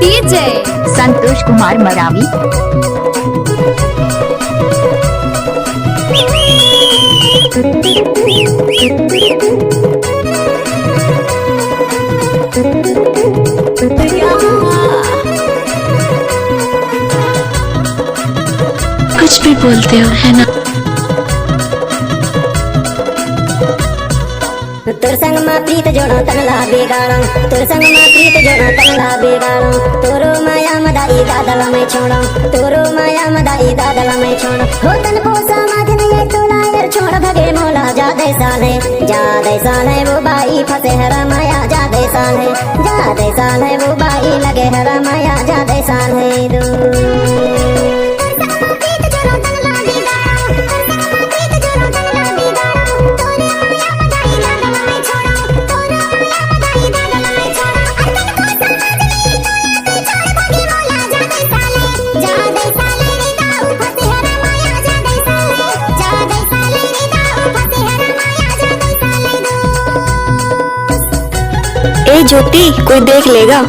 DJ Santosh Kumar Maravi. कुछ भी बोलते हो है ना। तुर संग मा प्रीत जोड़ो तनला बेगाड़ो, तुर संग मा प्रीत जोड़ो तनला बेगाड़ो। तोरो माया मदाई दादल में छोड़ो, तोरो माया मदाई दादल में छोड़ो। हो तन को समाज नहीं तो लायर छोड़ भगे मोला जादे साले वो बाई फसे हरा माया जादे साले वो बाई लगे हरा माया जादे साले दो। ए ज्योति, कोई देख लेगा।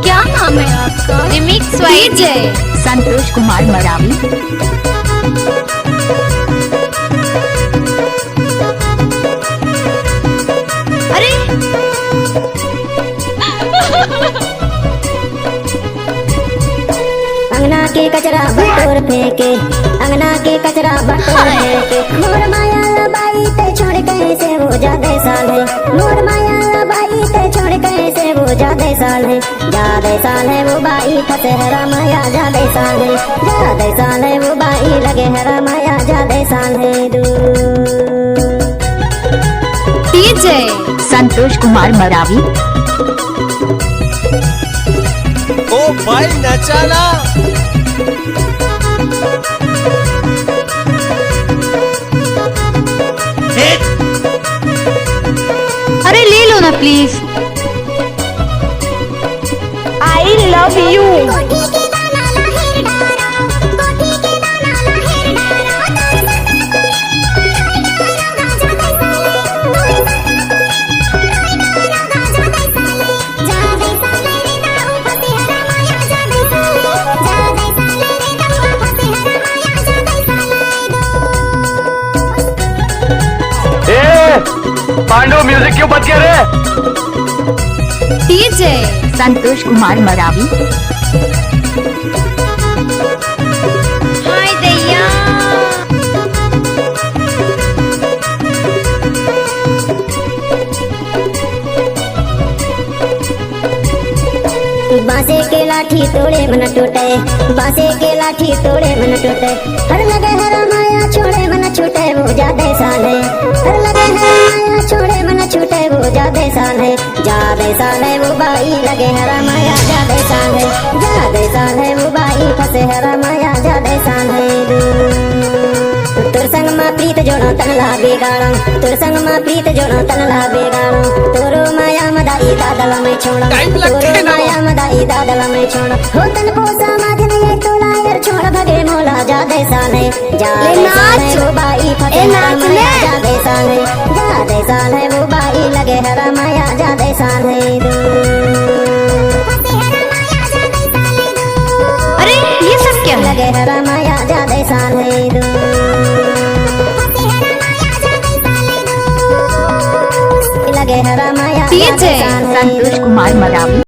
क्या नाम है आपका? Remix DJ Santosh Kumar Maravi. अरे अंगना के कचरा बटोर फेंके, अंगना के कचरा बटोर फेंके। मोर माया बाई ते छोड़ कैसे वो जादे साले, मोर माया बाई ते छोड़ कैसे वो जादे साले वो बाई फसे हरा माया जादे साले वो बाई लगे हरा माया जादे साले दू। डीजे संतोष कुमार मरावी। ओ भाई नचाना। अरे ले लो ना please. I love you. Pandu music क्यों बंद किया रे? डीजे संतोष कुमार मरावी। हाय दैया। बांसे के लाठी तोड़े मन टूटे, बांसे के लाठी तोड़े मन टूटे। हर लगे हरा माया छोड़े मन छूटे वो जादे साले, हर लगे हरा माया छोड़े मन छूटे वो जादे साले वो बाई लगे हरा माया जादे साले वो बाई फसे हरा माया जादे साले दू। तुर संग मा प्रीत जोड़ो तनला बेगाड़ो, तुर संग मा प्रीत जोड़ो तनला बेगाड़ो। तोरो माया मदाई दादल में छोड़ो, तोरो माया मदाई दादल में छोड़ो। हो तन को समाज नहीं तो लायर छोड़ भगे मोला जादे साले वो बाई फसे हरा माया जादे साले वो बाई लगे हरा माया जादे साले दो। अरे ये सब क्या है? लगे हरा माया जादे साले दो। लगे हरा माया डीजे संतोष कुमार मरावी।